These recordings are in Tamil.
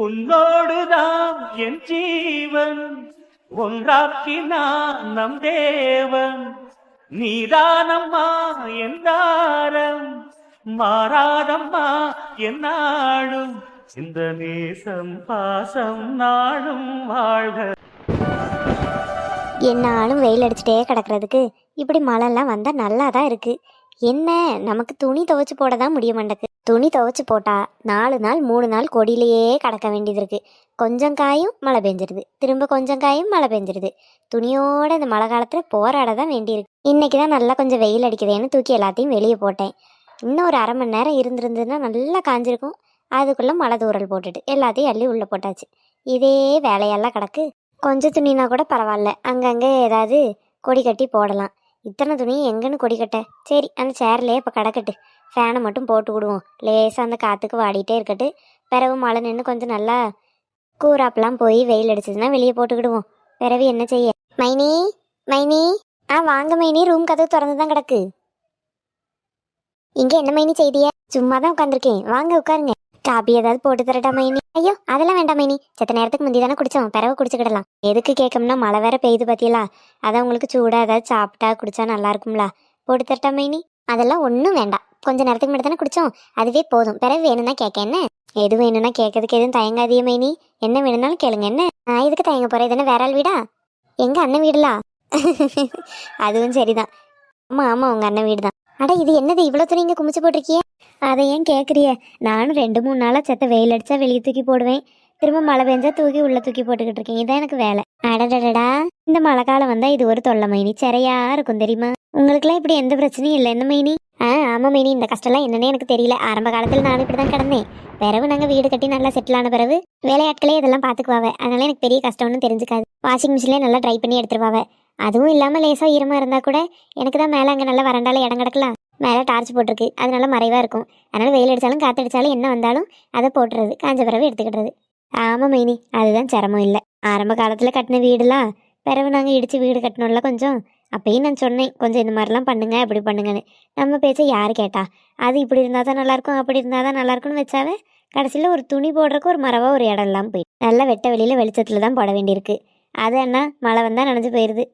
உன்னோடுதான் என் ஜீவன் ஒன்றாக்கினான் நம் தேவன். நீதானம்மா என் தாரம் மாறாதம்மா என் நாடும் இந்த நேசம் பாசம் நாடும் வாழ்க. என்னாலும் வெயில் அடிச்சுட்டே கிடக்கிறதுக்கு இப்படி மழைலாம் வந்தால் நல்லா தான் இருக்குது. என்ன நமக்கு துணி துவைச்சு போட தான் முடிய மாட்டேக்கு. துணி துவைச்சு போட்டா 4 நாள் 3 நாள் கொடியிலேயே கிடக்க வேண்டியது இருக்குது. கொஞ்சம் காயும் மழை பெஞ்சிருது, திரும்ப கொஞ்சம் காயும் மழை பெஞ்சிருது. துணியோட இந்த மழை காலத்தில் போராட தான் வேண்டியிருக்கு. இன்றைக்கி தான் நல்லா கொஞ்சம் வெயில் அடிக்குதேன்னு தூக்கி எல்லாத்தையும் வெளியே போட்டேன். இன்னும் ஒரு 1/2 மணி நேரம் இருந்திருந்ததுன்னா நல்லா காஞ்சிருக்கும். அதுக்குள்ளே மழை தூறல் போட்டுட்டு எல்லாத்தையும் அள்ளி உள்ளே போட்டாச்சு. இதே வேலையெல்லாம் கிடக்கு. கொஞ்சம் துணினா கூட பரவாயில்ல, அங்கங்கே ஏதாவது கொடி கட்டி போடலாம். இத்தனை துணி எங்கன்னு கொடி கட்ட? சரி, அந்த சேர்லேயே இப்போ கிடக்கட்டு. ஃபேனை மட்டும் போட்டு விடுவோம், லேசாக அந்த காற்றுக்கு வாடிட்டே இருக்கட்டு. பிறகு மழை நின்று கொஞ்சம் நல்லா கூறாப்பெல்லாம் போய் வெயில் அடிச்சதுன்னா வெளியே போட்டுக்கிடுவோம். பிறகு என்ன செய்ய? மைனி, மைனி, வாங்க மைனி, ரூம் கதவு திறந்து தான் கிடக்கு. இங்கே என்ன மைனி செய்திய? சும்மா தான் உட்காந்துருக்கேன், வாங்க உட்காருங்க. காபி ஏதாவது போட்டு தரட்டா மைனி? ஐயோ அதெல்லாம் வேண்டாம் மைனி, செத்த நேரத்துக்கு முந்தி தானே குடித்தோம், பிறகு குடிச்சுக்கிடலாம். எதுக்கு கேட்கணும்னா மழை வேற பெய்யுது பார்த்தீங்களா, அதான் உங்களுக்கு சூடாக ஏதாவது சாப்பிட்டா குடிச்சா நல்லா இருக்கும்ல. போட்டு தரட்டா மைனி? அதெல்லாம் ஒன்றும் வேண்டாம், கொஞ்சம் நேரத்துக்கு முன்னாடி தானே குடித்தோம், அதுவே போதும். பிறகு வேணும்னா கேட்க என்ன? எது வேணும்னா கேட்கறதுக்கு எதுவும் தயங்காதிய மைனி, என்ன வேணும்னாலும் கேளுங்க. என்ன நான் இதுக்கு தயங்க போகிறேன்? இது என்ன வேற ஆள் வீடா? எங்கள் அண்ணன் வீடுலா? அதுவும் சரிதான். ஆமாம் ஆமாம், உங்கள் அண்ணன் வீடு தான். அட இது என்னது இவ்வளோ துணி இங்கே குமிச்சு போட்டிருக்கிய? அதை ஏன் கேட்குறிய? நானும் 2-3 நாளாக செத்த வெயில் அடித்தா வெளியே தூக்கி போடுவேன், திரும்ப மழை பெஞ்சா தூக்கி உள்ளே தூக்கி போட்டுக்கிட்டு இருக்கேன். இதான் எனக்கு வேலை. அடடடடா, இந்த மழை காலம் வந்தால் இது ஒரு தொல்லை மைனி, சரியா இருக்கும் தெரியுமா? உங்களுக்குலாம் இப்படி எந்த பிரச்சனையும் இல்லை என்ன மைனி? ஆமாம் மைனி, இந்த கஷ்டம்லாம் என்னன்னே எனக்கு தெரியல. ஆரம்ப காலத்தில் நானும் இப்படி தான் கிடந்தேன். பிறகு நாங்கள் வீடு கட்டி நல்லா செட்டில் ஆன பிறகு வேலையாட்களே இதெல்லாம் பார்த்துக்குவாவே, அதனால எனக்கு பெரிய கஷ்டம்னு தெரிஞ்சுக்காது. வாஷிங் மிஷின்லேயே நல்லா ட்ரை பண்ணி எடுத்துருவாவே. அதுவும் இல்லாமல் லேசாக ஈரமாக இருந்தால் கூட எனக்கு தான் மேலே அங்கே நல்லா வறண்டால இடம் கிடக்கலாம். மேலே டார்ச் போட்டிருக்கு, அதனால மறைவாக இருக்கும். அதனால் வெயில் அடித்தாலும் காற்றடிச்சாலும் என்ன வந்தாலும் அதை போட்டுறது, காஞ்ச பிறகு எடுத்துக்கிடுறது. ஆமாம் மைனி, அதுதான் சிரமம் இல்லை. ஆரம்ப காலத்தில் கட்டின வீடுலாம் பிறகு நாங்கள் இடித்து வீடு கட்டணும்ல கொஞ்சம். அப்பயும் நான் சொன்னேன், கொஞ்சம் இந்த மாதிரிலாம் பண்ணுங்க அப்படி பண்ணுங்கன்னு. நம்ம பேச்சை யார் கேட்டா? அது இப்படி இருந்தால் தான் நல்லாயிருக்கும், அப்படி இருந்தால் தான் நல்லாயிருக்கும்னு வச்சாவே கடைசியில் ஒரு துணி போடுறக்கு ஒரு மரவாக ஒரு இடம் இல்லாமல் போயிடும். நல்லா வெட்ட வெளியில் வெளிச்சத்தில் தான் போட வேண்டியிருக்கு. அது என்ன மழை வந்தால் நனைஞ்சு போயிடுது.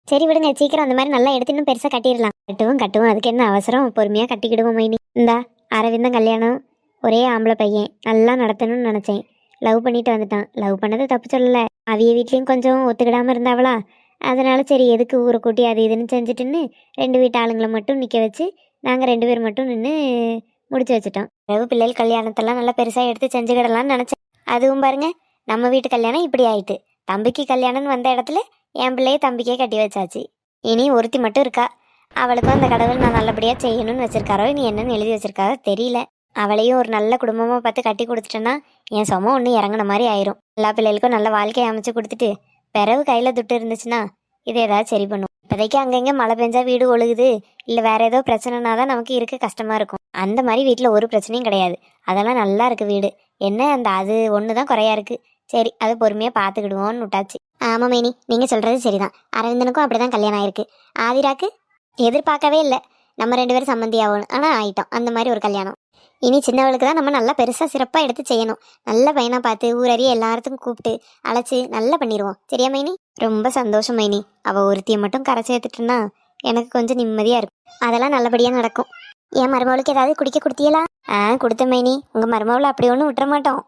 சரி விடுங்க, சீக்கிரம் அந்த மாதிரி நல்லா எடுத்து இன்னும் பெருசாக கட்டிடலாம். கட்டுவோம், அதுக்கு என்ன அவசரம், பொறுமையாக கட்டிக்கிடுவோம் மைனி. இந்தா அரவிந்தம் கல்யாணம், ஒரே ஆம்பளை பையன், நல்லா நடத்தணும்னு நினச்சேன். லவ் பண்ணிட்டு வந்துட்டான். லவ் பண்ணது தப்பு சொல்லலை, அவிய வீட்லேயும் கொஞ்சம் ஒத்துக்கிடாமல் இருந்தாவளா, அதனால சரி எதுக்கு ஊரை கூட்டி அது இதுன்னு செஞ்சுட்டுன்னு 2 வீட்டு ஆளுங்களை மட்டும் நிற்க வச்சு நாங்கள் 2 பேர் மட்டும் நின்று முடிச்சு வச்சுட்டோம். பிறகு பிள்ளைகள் கல்யாணத்தெல்லாம் நல்லா பெருசாக எடுத்து செஞ்சுக்கிடலான்னு நினச்சேன். அதுவும் பாருங்க, நம்ம வீட்டு கல்யாணம் இப்படி ஆயிட்டு. தம்பிக்கு கல்யாணம்னு வந்த இடத்துல என் பிள்ளையை தம்பிக்கே கட்டி வச்சாச்சு. இனி ஒருத்தி மட்டும் இருக்கா. அவளுக்கும் அந்த கடவுள் நான் நல்லபடியாக செய்யணும்னு வச்சிருக்காரோ இனி என்னன்னு எழுதி வச்சிருக்காரோ தெரியல. அவளையும் ஒரு நல்ல குடும்பமாக பார்த்து கட்டி கொடுத்துட்டேன்னா என் சும ஒன்று இறங்கின மாதிரி ஆயிரும். எல்லா பிள்ளைகளுக்கும் நல்ல வாழ்க்கையை அமைச்சு கொடுத்துட்டு பிறகு கையில் துட்டு இருந்துச்சுன்னா இதை ஏதாவது சரி பண்ணும். இப்போதைக்கு அங்கங்கே மழை பெஞ்சா வீடு ஒழுகுது, இல்லை வேற ஏதோ பிரச்சனைனா தான் நமக்கு இருக்க கஷ்டமாக இருக்கும். அந்த மாதிரி வீட்டில் ஒரு பிரச்சனையும் கிடையாது. அதெல்லாம் நல்லா இருக்குது வீடு. என்ன அந்த அது ஒன்று தான் குறையா இருக்குது. சரி, அது பொறுமையாக பார்த்துக்கிடுவோன்னு விட்டாச்சு. ஆமாம் மைனி, நீங்கள் சொல்கிறது சரிதான். அரவிந்தனுக்கும் அப்படி தான் கல்யாணம் ஆயிருக்கு. ஆதிராக்கு எதிர்பார்க்கவே இல்லை நம்ம 2 பேரும் சம்மந்தி ஆகணும், ஆனால் ஆயிட்டோம். அந்த மாதிரி ஒரு கல்யாணம். இனி சின்னவளுக்கு தான் நம்ம நல்லா பெருசாக சிறப்பாக எடுத்து செய்யணும். நல்ல பையனாக பார்த்து ஊரறிய எல்லாத்துக்கும் கூப்பிட்டு அழைச்சி நல்லா பண்ணிடுவோம். சரியா மைனி? ரொம்ப சந்தோஷம் மைனி. அவள் ஒருத்தியை மட்டும் கரை சேர்த்துட்டுன்னா எனக்கு கொஞ்சம் நிம்மதியாக இருக்கும். அதெல்லாம் நல்லபடியாக நடக்கும். என் மருமவளுக்கு ஏதாவது குடிக்க கொடுத்தியலா? கொடுத்த மைனி. உங்கள் மருமவளை அப்படி ஒன்றும் விட்டுற மாட்டோம்.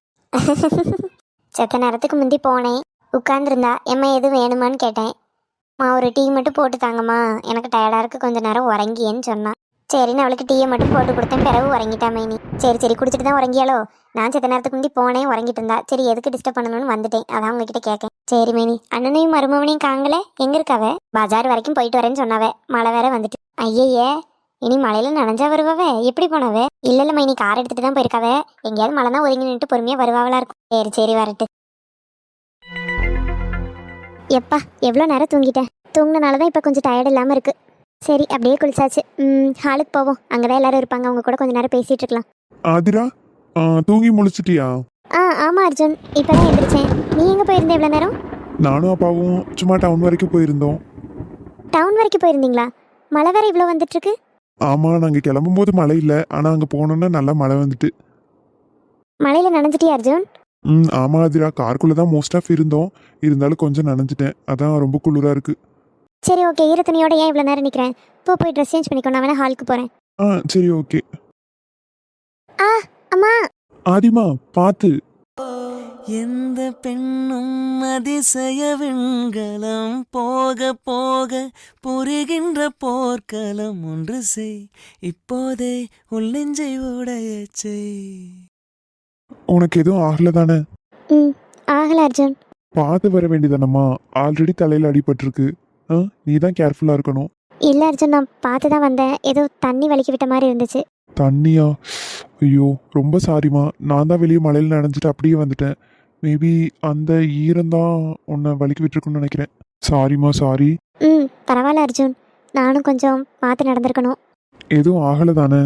செத்த நேரத்துக்கு முந்தி போனேன், உட்காந்துருந்தா எம்மா எதுவும் வேணுமான்னு கேட்டேன். ஒரு டீ மட்டும் போட்டு தாங்கம்மா, எனக்கு டயர்டாக இருக்குது, கொஞ்சம் நேரம் உறங்கியேன்னு சொன்னான். சரின்னு அவளுக்கு டீயை மட்டும் போட்டு கொடுத்தேன். பிறகு உறங்கிட்டா மைனி. சரி குடிச்சிட்டு தான் உறங்கியாலோ? நான் செத்த நேரத்துக்கு முந்தி போனேன், உறங்கிட்டு இருந்தா. சரி எதுக்கு டிஸ்டர்ப் பண்ணணும்னு வந்துட்டேன், அதான் உங்ககிட்ட கேட்கேன். சரி மைனி. அண்ணனையும் மருமவனையும் காங்கல, எங்கே இருக்காவ? பஜார் வரைக்கும் போயிட்டு வரேன்னு சொன்னாவே, மழை வேற வந்துட்டு. ஐயே, இனி மழையில நனைஞ்சா வருவாவே? எப்படி போனாவே? இல்லை மைனி, கார் எடுத்துட்டு தான் போயிருக்காவே. எங்கேயாவது மழை தான் ஒதுங்கி நின்று பொறுமையாக வருவாவளா இருக்கும். சரி வரட்டு. எப்பா எவ்வளோ நேரம் தூங்கிட்டேன். தூங்கினால தான் இப்போ கொஞ்சம் டயர்ட் இல்லாமல் இருக்குது. சரி அப்படியே குளிச்சாச்சு. ஹாலுக்கு போவோம், அங்கே தான் எல்லாரும் இருப்பாங்க, அவங்க கூட கொஞ்சம் நேரம் பேசிகிட்டு இருக்கலாம். ஆதிரா, தூங்கி முழிச்சிட்டியா? ஆமாம் அர்ஜுன், இப்போ தான் எழுந்திரிச்சேன். நீ எங்கே போயிருந்த இவ்வளோ நேரம்? நானும் அப்பாவும் சும்மா டவுன் வரைக்கும் போயிருந்தோம். டவுன் வரைக்கும் போயிருந்தீங்களா? மழை வேற இவ்வளோ வந்துட்டுருக்கு. ஆமாம், நாங்கள் கிளம்பும்போது மழை இல்லை, ஆனால் அங்கே போனோன்னா நல்லா மழை வந்துட்டு. மழையில் நனைஞ்சிட்டியா அர்ஜுன்? ஆமா ஆதிரா, காருக்குள்ள தான் மோஸ்ட் ஆஃப் இருந்தோம். இருந்தாலும் கொஞ்சம் நனைஞ்சிட்டேன், அதான் ரொம்ப குளிரா இருக்கு. சரி ஓகே, ஈர துணியோட ஏன் இவ்வளோ நேரம் நிற்கிறேன்? போய் ட்ரெஸ் சேஞ்ச் பண்ணிக்கோ, நான் வேணா ஹாலுக்கு போகிறேன். சரி ஓகே. ஆ அம்மா. ஆதிமா பார்த்து. எந்த பெண்ணும் அதிசய விண்கலம் போக போக புரிகின்ற போர்க்களம் ஒன்று செய் இப்போதே உள்ளெஞ்சை உடைய செய். உனக்கு எதுவும் ஆகல தானே? ஆகல அர்ஜுன். பார்த்து வர வேண்டியதானம்மா, ஆல்ரெடி தலையில் அடிபட்டிருக்கு. நீ தான் கேர்ஃபுல்லாக இருக்கணும். இல்லை அர்ஜுன், நான் பார்த்து தான் வந்தேன். ஏதோ தண்ணி வலிக்கி விட்ட மாதிரி இருந்துச்சு. தண்ணியா? ஐயோ ரொம்ப சாரிம்மா, நான் தான் வெளியே மழையில் நனைஞ்சிட்டு அப்படியே வந்துட்டேன். மேபி அந்த ஈரம்தான் உன்னை வலிக்கு விட்டுருக்குன்னு நினைக்கிறேன். சாரிம்மா சாரி. பரவாயில்ல அர்ஜுன், நானும் கொஞ்சம் பார்த்து நடந்திருக்கணும். எதுவும் ஆகலை தானே?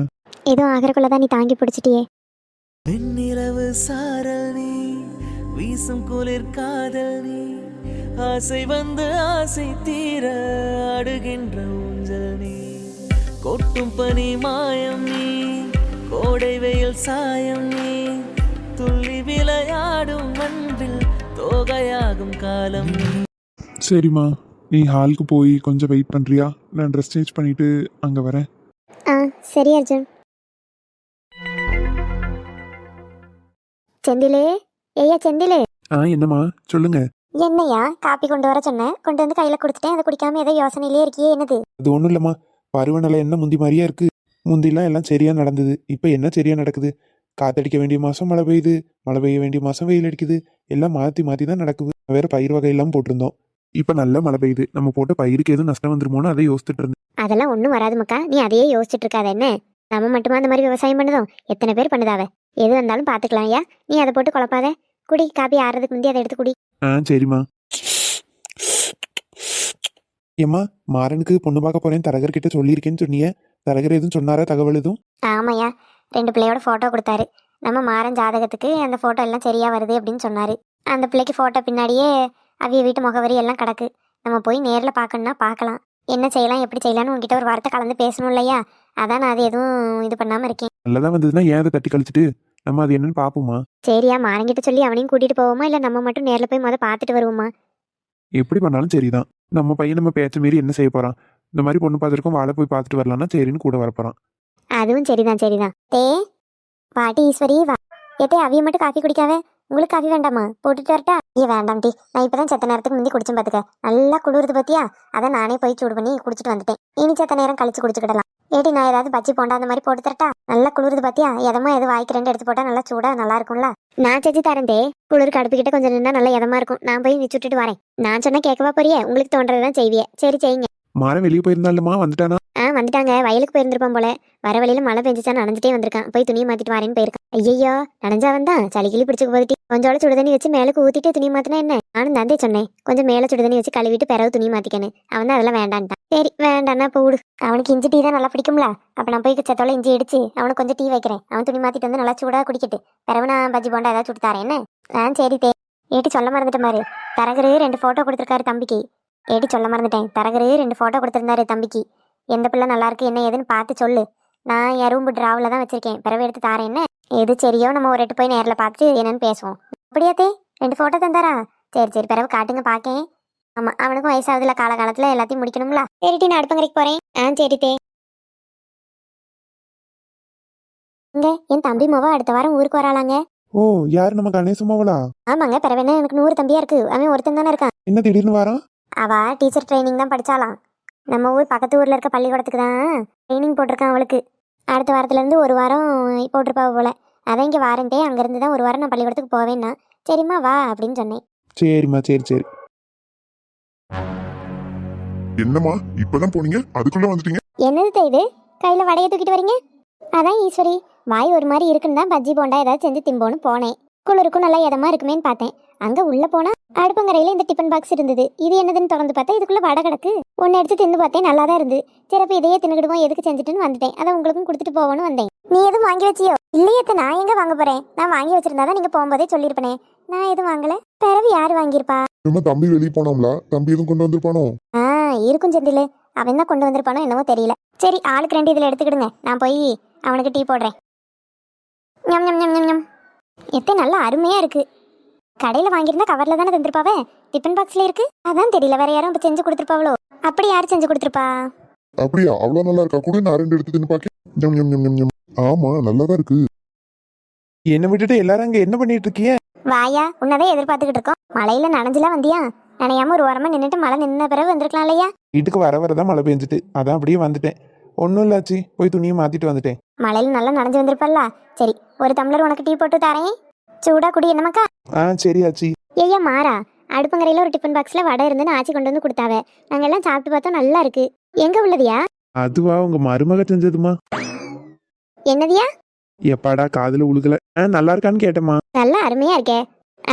எதுவும் ஆகிறக்குள்ள தான் நீ தாங்கி பிடிச்சிட்டியே. வெண்ணிலவு சாரல் நீ, வீசும் குளிர் காதல் நீ, ஆசை வந்து ஆசை தீர அடுகின்ற ஊஞ்சல் நீ, கொட்டும் பனி மாயம் நீ, கோடை வெயில் சாயம் நீ, துள்ளி விளையாடும் அன்பில் தோகையாகும் காலம் நீ. சரிம்மா, நீ ஹாலுக்கு போய் கொஞ்சம் வெயிட் பண்ணுறியா? நான் ட்ரெஸ் சேஞ்ச் பண்ணிட்டு அங்கே வரேன். சரி அர்ஜுன். செந்திலே, ஏய்யா செந்திலே. என்னம்மா சொல்லுங்க. என்னையா காப்பி கொண்டு வர சொன்னேன், கொண்டு வந்து கையில் கொடுத்துட்டேன். அதை குடிக்காம ஏதோ யோசனையிலே இருக்கியே, என்னது? அது ஒன்றும் இல்லைம்மா, பருவநிலை என்ன முந்தி மாதிரியா இருக்கு. முந்திலாம் எல்லாம் சரியா நடந்தது, இப்போ என்ன சரியா நடக்குது? காத்தடிக்க வேண்டிய மாதம் மழை பெய்யுது, மழை பெய்ய வேண்டிய மாதம் வெயில் அடிக்குது. எல்லாம் மாற்றி மாற்றி தான் நடக்குது. வேற பயிர் வகையெல்லாம் போட்டிருந்தோம், இப்போ நல்ல மழை பெய்யுது. நம்ம போட்ட பயிருக்கு எதுவும் நஷ்டம் வந்துருமோன்னு அதை யோசிச்சுட்டு இருந்தேன். அதெல்லாம் ஒன்றும் வராது மக்கா, நீ அதையே யோசிச்சுட்டு இருக்காத. என்ன நம்ம மட்டுமா அந்த மாதிரி விவசாயம் பண்ணுதோம்? எத்தனை பேர் பண்ணுதாவ? எது வந்தாலும் பார்த்துக்கலாம். ஐயா நீ அதை போட்டு குழப்பாத. குடி, காப்பி ஆறதுக்கு முந்தி அதை எடுத்து குடி. சரிம்மா. ஏம்மா, மாறனுக்கு பொண்ணு பார்க்க போறேன் தரகர்கிட்ட சொல்லியிருக்கேன்னு சொன்னியே, தரகர் எதுவும் சொன்னாரா? தகவல் எதுவும்? ஆமாய்யா, 2 பிள்ளையோட ஃபோட்டோ கொடுத்தாரு. நம்ம மாறன் ஜாதகத்துக்கு அந்த ஃபோட்டோ எல்லாம் சரியா வருது அப்படின்னு சொன்னாரு. அந்த பிள்ளைக்கு ஃபோட்டோ பின்னாடியே அவிய வீட்டு முகவரி எல்லாம் கிடக்கு. நம்ம போய் நேரில் பார்க்கணுன்னா பார்க்கலாம். என்ன செய்யலாம், எப்படி செய்யலாம்னு உங்ககிட்ட ஒரு வார்த்தை கலந்து பேசணும் இல்லையா? அதான் நான் அது எதுவும் இது பண்ணாமல் இருக்கேன். நல்லதா வந்ததுன்னா ஏன் அதை தட்டி கழிச்சிட்டு நம்ம அது என்னன்னு பார்ப்போமா? சரியா, மாறங்கிட்ட சொல்லி அவனையும் கூட்டிட்டு போவோமா, இல்லை நம்ம மட்டும் நேரில் போய் பார்த்துட்டு வருவோமா? எப்படி பண்ணாலும் சரிதான். நம்ம பையன் நம்ம பேச்ச மீறி என்ன செய்ய போறான்? இந்த மாதிரி பொண்ணு பார்த்துருக்கோம், வாழை போய் பார்த்துட்டு வரலாம்னா சரின்னு கூட வரப்போறான். அதுவும் சரிதான் சரிதான். பாட்டி ஈஸ்வரி வா. ஏத்தே அவிய மட்டும் காஃபி குடிக்காவே? உங்களுக்கு காஃபி வேண்டாமா? போட்டுட்டு வரட்டா? வேண்டாம் டி, நான் இப்பதான் செத்த நேரத்துக்கு முந்தி குடிச்சேன் பாத்துக்க. நல்லா குளிருது பத்தியா, அதான் நானே போய் சூடு பண்ணி குடிச்சிட்டு வந்துட்டேன். இனி செத்த நேரம் கழிச்சு குடிச்சுக்கிடலாம். ஏடி நான் ஏதாவது பஜ்ஜி போண்டா அந்த மாதிரி போட்டு தரட்டா? நல்லா குளிருது பாத்தியா, எதமா எது வாய்க்கு 2 எடுத்து போட்டா நல்லா சூடா நல்லா இருக்கும்ல. நான் செஞ்சு தரேன் தே. குளிருக்கு அடுப்பு கிட்ட கொஞ்சம் நின்னா நல்லா எதமா இருக்கும். நான் போய் விச்சுட்டு வரேன். நான் சொன்னா கேட்கவா போறியே? உங்களுக்கு தோன்றதுதான் செய்வியே. சரி செய்யுங்க. மாறன் வெளியே போயிருந்தாலுமா வந்துட்டானா? வந்துட்டாங்க, வயலுக்கு போயிருந்திருப்பான் போல. வர வழியில மழை பெஞ்சிச்சா நனைஞ்சிட்டே வந்திருக்கான். போய் துணியை மாத்திட்டு வரேன்னு போயிருக்கான். ஐயோ நனைஞ்சா வந்தான், சளி கிளி பிடிச்சுக்கு போதிட்டு கொஞ்சோட சுடுதண்ணி வச்சு மேலுக்கு ஊத்திட்டு துணி மாத்தினா என்ன? நானும் தந்தே சொன்னேன், கொஞ்சம் மேல சுடுதண்ணி வச்சு கழுவிட்டு பிறகு துணி மாத்திக்கணும். அவன் தான் அதெல்லாம் வேண்டான்ட்டான். சரி வேண்டான்னா இப்போ விடு. அவனுக்கு இஞ்சி டீ தான் நல்லா பிடிக்கும்ல, அப்ப நான் போய் செத்தோட இஞ்சி அடிச்சு அவனுக்கு கொஞ்சம் டீ வைக்கிறேன். அவன் துணி மாத்திட்டு வந்து நல்லா சூடா குடிக்கட்டு. பிறகு நான் பஜ்ஜி போண்டா ஏதாவது சுட்டு தரேன் என்ன? சரி தே. ஏட்டி சொல்ல மறந்துட்ட மாதிரி, தரகரு 2 போட்டோ கொடுத்துருக்காரு தம்பிக்கு. ஏட்டி சொல்ல மறந்துட்டேன், தரகரு 2 போட்டோ கொடுத்துருந்தாரு தம்பிக்கு. எந்த பிள்ளை நல்லா இருக்கு என்ன ஏதுன்னு பார்த்து சொல்லு. நான் என் ரூம் டிராவில் தான் வச்சிருக்கேன், பிறகு எடுத்து தாரேன் என்ன? எது சரியோ நம்ம ஒரு 8 போய் நேரில் பார்த்துட்டு என்னன்னு பேசுவோம். அப்படியாத்தே 2 போட்டோ தந்தாரா? சரி சரி, பிறகு காட்டுங்க பார்க்கேன். ஆமாம், அவனுக்கும் வயசாகுதுல, காலகாலத்தில் எல்லாத்தையும் முடிக்கணும்ல. சரிட்டி, நான் அடுப்பங்கரைக்கு போகிறேன். சரி தே. இங்க என் தம்பி மொவா அடுத்த வாரம் ஊருக்கு வராளாங்க. ஓ, யார் நம்ம கணேசமாவளா? ஆமாங்க, பிறகு என்ன, எனக்கு 100 தம்பியா இருக்கு. அவன் ஒருத்தன் தானே இருக்கான். என்ன திடீர்னு வரான்? அவ டீச்சர் ட்ரைனிங் தான் படிச்சாலாம். நம்ம ஊர் பக்கத்து ஊர்ல இருக்க பள்ளிக்கூடத்துக்கு தான் ட்ரைனிங் போட்டிருக்கான் அவளுக்கு. அடுத்த வாரத்துலேருந்து 1 வாரம் போட்டிருப்பா போல. அதான் இங்கே வாரண்டே, அங்கேருந்து தான் 1 வாரம் நான் பள்ளிக்கூடத்துக்கு போவேன்னா. சரிம்மா வா அப்படின்னு சொன்னேன். சரிம்மா சரி சரி. என்னம்மா இப்பதான் போனீங்க, அதுக்குள்ள வந்துட்டீங்க? என்னது இது, கையில் வடையை தூக்கிட்டு வரீங்க? அதான் ஈஸ்வரி, வாய் ஒரு மாதிரி இருக்குன்னு தான் பஜ்ஜி போண்டா ஏதாவது செஞ்சு திம்போன்னு போனேன். குளிருக்கும் நல்லா இதமா இருக்குமேன்னு பார்த்தேன். அங்கே உள்ளே போனால் அடுப்பங்கரையில் இந்த டிஃபன் பாக்ஸ் இருந்தது. இது என்னதுன்னு திறந்து பார்த்தா இதுக்குள்ளே வடை கிடக்கு. ஒன்று எடுத்து தின்னு பார்த்தேன், நல்லா தான் இருந்து. சரி அப்போ இதையே தின்னுக்கிடுவோம் எதுக்கு செஞ்சுட்டுன்னு வந்துட்டேன். அதை உங்களுக்கும் கொடுத்துட்டு போவோன்னு வந்தேன். நீ எதுவும் வாங்கி வச்சியோ? இல்லையே, நான் எங்கே வாங்க போகிறேன்? நான் வாங்கி வச்சிருந்தா தான் நீங்கள் போகும்போதே சொல்லியிருப்பேனே. நான் எதுவும் வாங்கலை. பிறகு யார் வாங்கியிருப்பா? நம்ம தம்பி வெளியே போனோம்ல, தம்பி எதுவும் கொண்டு வந்திருப்பானோ? இருக்கும் செந்தில், அவன் தான் கொண்டு வந்திருப்பானோ என்னவோ தெரியல. சரி ஆளுக்கு 2 இதில் எடுத்துக்கிடுங்க, நான் போய் அவனுக்கு டீ போடுறேன். ஞம் ஞம் ஞம் ஞம் ஞம். எத்தனை நல்லா அருமையாக இருக்குது. கடையில வாங்கியிருந்தா கவர்ல தானே தந்திருப்பாவே, டிஃபன் பாக்ஸ்ல இருக்கு. அதான் தெரியல, வேற யாரும் இப்ப செஞ்சு கொடுத்துருப்பாவளோ. அப்படி யார் செஞ்சு கொடுத்துருப்பா? அப்படியா? அவ்வளவு நல்லா இருக்கா? கூட நான் 2 எடுத்து தின்னு பாக்கேன். ஞம், ஞம், ஞம், ஞம், ஞம். ஆமா, நல்லாதான் இருக்கு. என்னை விட்டுட்டு எல்லாரும் அங்க என்ன பண்ணிட்டு இருக்கீங்க? வாயா, உன்னதே எதிர்பார்த்துக்கிட்டு இருக்கோம். மழையில நனைஞ்சுலாம் வந்தியா? நனையாம ஒரு ஓரமா நின்னுட்டு மழை நின்ன பிறகு வந்திருக்கலாம் இல்லையா? வீட்டுக்கு வர வரதான் மழை பெஞ்சிட்டு, அதான் அப்படியே வந்துட்டேன். ஒன்றும் இல்லாச்சி, போய் துணியை மாத்திட்டு வந்துட்டேன். மழையில நல்லா நனைஞ்சு வந்திருப்பல்ல. சரி, ஒரு டம்ளர் உனக்கு டீ போட்டு தரேன், சூடா குடி. என்னமாக்கா? சரி ஆச்சி. ஐயா மாறா, அடுப்பங்கரையில ஒரு டிஃபன் பாக்ஸ்ல வடை இருந்துன்னு ஆச்சி கொண்டு வந்து கொடுத்தாவ. நாங்க எல்லாம் சாப்பிட்டு பார்த்தோம், நல்லா இருக்கு. எங்க உள்ளதியா? அதுவா, உங்க மருமக செஞ்சதுமா. என்னதியா? எப்பாடா காதுல உழுகல. நல்லா இருக்கான்னு கேட்டேம்மா. நல்லா அருமையா இருக்கே,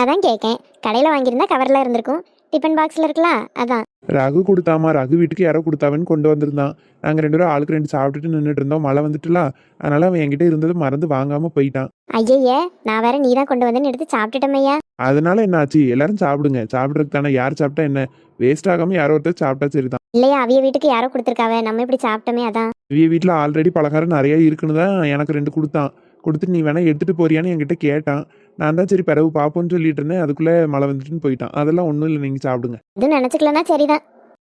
அதான் கேட்கேன். கடையில வாங்கியிருந்தா கவர்ல இருந்திருக்கும், டிஃபன் பாக்ஸ்ல இருக்கலாம், அதான். ரகு கொடுத்தாமா, ரகு வீட்டுக்கு யாரோ கொடுத்தாவன்னு கொண்டு வந்திருந்தான். நாங்கள் 2 பேரும் ஆளுக்கு 2 சாப்பிட்டுட்டு நின்றுட்டு இருந்தோம். மழை வந்துட்டுல, அதனால அவன் என்கிட்ட இருந்தது மறந்து வாங்காம போயிட்டான். ஐயே, நான் வேற நீ தான் கொண்டு வந்தேன்னு எடுத்து சாப்பிட்டுட்டமையா. அதனால என்ன ஆச்சு? எல்லாரும் சாப்பிடுங்க, சாப்பிட்றதுக்கு தானே. யார் சாப்பிட்டா என்ன, வேஸ்ட் ஆகாம யாரோ ஒருத்தர் சாப்பிட்டா சரிதான். இல்லையா, அவிய வீட்டுக்கு யாரோ கொடுத்துருக்காவ, நம்ம இப்படி சாப்பிட்டோமே, அதான். இவ வீட்டில் ஆல்ரெடி பலகாரம் நிறைய இருக்குன்னு தான் எனக்கு 2 கொடுத்தான். கொடுத்துட்டு நீ வேணா எடுத்துட்டு போறியான்னு என்கிட்ட கேட்டான். நான் தான் சரி பிறகு பார்ப்போன்னு சொல்லிட்டு இருந்தேன். அதுக்குள்ளே மழை வந்துட்டுன்னு போயிட்டான். அதெல்லாம் ஒன்றும் இல்லை, நீங்கள் சாப்பிடுங்க. இது நினச்சிக்கலன்னா சரிதான்.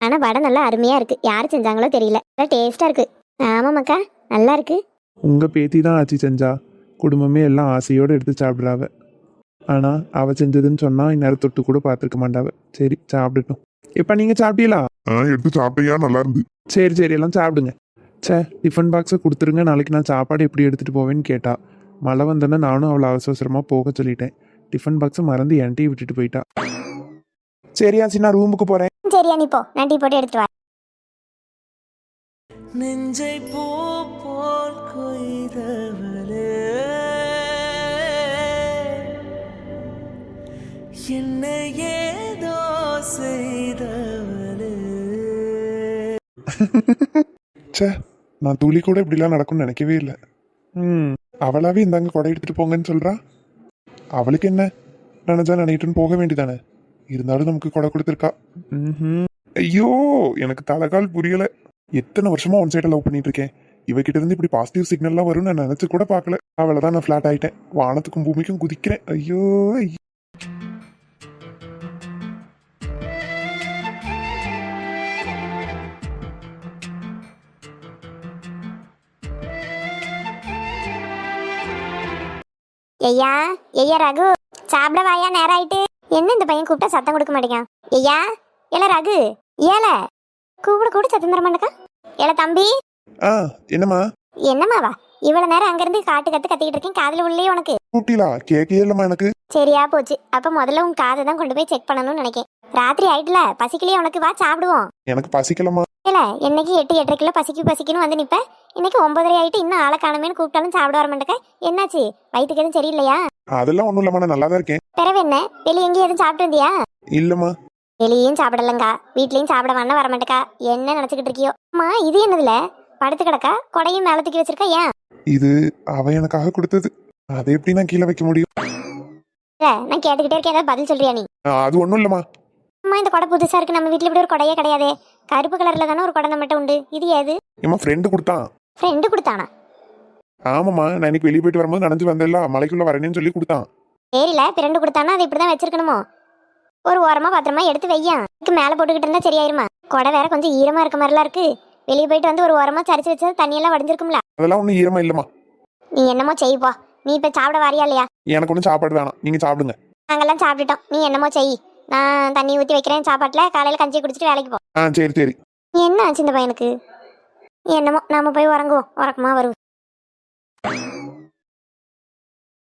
ஆனால் வடை நல்லா அருமையா இருக்கு, யார் செஞ்சாங்களோ தெரியல, நல்லா டேஸ்டா இருக்கு. ஆமாம்க்கா, நல்லா இருக்கு. உங்கள் பேத்தி தான் ஆச்சி செஞ்சா. குடும்பமே எல்லாம் ஆசையோடு எடுத்து சாப்பிட்றாவ. ஆனால் அவள் செஞ்சதுன்னு சொன்னால் இந்நேரம் தொட்டு கூட பார்த்துருக்க மாட்டாவ. சரி, சாப்பிடட்டும். இப்போ நீங்கள் சாப்பிட்டீங்களா? எடுத்து சாப்பிட்டியா? நல்லா இருந்து. சரி சரி, எல்லாம் சாப்பிடுங்க. டிஃபன் பாக்ஸை கொடுத்துருங்க, நாளைக்கு நான் சாப்பாடு எப்படி எடுத்துகிட்டு போவேன்னு கேட்டா. மழை வந்தோன்னா நானும் அவளை அவசரமாக போக சொல்லிட்டேன். டிஃபன் பாக்ஸை மறந்து என்கிட்டயும் விட்டுட்டு போயிட்டா. சரியாச்சி, நான் ரூமுக்கு போகிறேன். சரியா, நீ போ, நான் டீ போட்டு எடுத்துட்டு வரேன். நெஞ்சை பூ போல் கொய்தவளே, என்னை ஏதோ செய்தவளே. நான் துளி கூட இப்படிலாம் நடக்கும்னு நினைக்கவே இல்லை. அவளாவே இந்தாங்க கொடை எடுத்துட்டு போங்கன்னு சொல்றா. அவளுக்கு என்ன, நினைச்சா நினைட்டுன்னு போக வேண்டியதானே. இருந்தாலும் நமக்கு கொடை கொடுத்துருக்கா. ஐயோ, எனக்கு தலைகால் புரியல. எத்தனை வருஷமா ஒன் சைடை லவ் பண்ணிட்டு இருக்கேன். இவகிட்ட இருந்து இப்படி பாசிட்டிவ் சிக்னல்லாம் வரும்னு நான் நினைச்சு கூட பார்க்கல. அவளை நான் ஃபிளாட் ஆயிட்டேன். வானத்துக்கும் பூமிக்கும் குதிக்கிறேன். ஐயோ. ஐயா, ஐயா ரகு, சாப்பிட வாயா, நேரம் ஆயிட்டு. என்ன இந்த பையன் கூப்பிட்டா சத்தம் கொடுக்க மாட்டேங்க. ஐயா, ஏல ரகு, ஏல கூப்பிட கூட சத்தம் தர மாட்டேக்கா. ஏல தம்பி. என்னம்மா? என்னம்மாவா, இவ்வளவு நேரம் அங்கிருந்து காட்டு கத்திக்கிட்டு இருக்கேன், காதுல உள்ளே உனக்கு கூட்டிலா? கேக்கே இல்லம்மா எனக்கு. சரியா போச்சு. அப்ப முதல்ல உன் காதை தான் கொண்டு போய் செக் பண்ணணும்னு நினைக்கேன். ராத்திரி ஆயிட்டுல, பசிக்கலையே உனக்கு, வா சாப்பிடுவோம். எனக்கு பசிக்கலம்மா. இல்ல, என்னைக்கு 8-8:30 பசிக்குன்னு வந்து நிப்ப. இன்னைக்கு 9:30 ஆயிட்டு, இன்னும் ஆளை காணுமேன்னு கூப்பிட்டாலும் சாப்பிட வர மாட்டேக்க. என்னாச்சு, வயிற்றுக்கு எதுவும் சரியில்லையா? அதெல்லாம் ஒண்ணும் இல்லம்மா, நான் நல்லா தான் இருக்கேன். பிறவு என்ன, வெளியே எங்கேயும் எதுவும் சாப்பிட்டு வந்தியா? இல்லம்மா. வெளியும் சாப்பிடலங்கா, வீட்லயும் சாப்பிட வேணா வர மாட்டேக்கா. என்ன நினைச்சுக்கிட்டு இருக்கியோ? அம்மா, இது என்னதுல படுத்து கிடக்கா, கொடையும் மேல தூக்கி வச்சிருக்கா? ஏன்? இது அவ எனக்காக கொடுத்தது. அதை எப்படி நான் கீழே வைக்க முடியும்? நான் கேட்டுக்கிட்டே இருக்கேன், ஏதாவது பதில் சொல்றியா நீ? அது ஒண்ணும் இல்லம்மா. அம்மா, இந்த கொடை புதுசா இருக்கு. நம்ம வீட்டுல இப்படி ஒரு கொடையே கிடையாதே. கருப்பு கலர்ல தானே ஒரு கொடை நம்மகிட்ட உண்டு. இது ஏது? ஏமா, ஃப்ரெண்டு கொடுத்தான். ஃப்ரெண்டு கொடுத்தானா? ஆமாம்மா, நான் இன்னைக்கு வெளியே போயிட்டு வரும்போது நனைஞ்சு வந்தேன்ல, மலைக்குள்ள வரேன்னு சொல்லி கொடுத்தான். சரியில்ல, ஃப்ரெண்டு கொடுத்தானா அது இப்படிதான் வச்சிருக்கணுமோ? ஒரு ஓரமா பத்திரமா எடுத்து வையா. மேல போட்டுக்கிட்டு இருந்தா சரியாயிருமா? கொடை வேற கொஞ்சம் ஈரமா இருக்க மாதிரிலாம் இருக்கு. வெளியே போயிட்டு வந்து ஒரு ஓரமா சரிச்சு வச்சது தண்ணியெல்லாம் வடிஞ்சிருக்கும்ல. அதெல்லாம் ஒன்றும் ஈரமா இல்லம்மா. நீ என்னமோ செய்ப்பா. நீ இப்ப சாப்பிட வாரியா இல்லையா? எனக்கு ஒன்றும் சாப்பாடு வேணாம், நீங்க சாப்பிடுங்க. நாங்கெல்லாம் சாப்பிட்டுட்டோம், நீ என்னமோ செய். நான் தண்ணி ஊற்றி வைக்கிறேன் சாப்பாட்டுல. காலையில கஞ்சி குடிச்சிட்டு வேலைக்கு போ. சரி சரி. என்ன ஆச்சு இந்த பையனுக்கு? என்னமோ நாம போய் உறங்குவோம், உறக்கமா வருவோம்.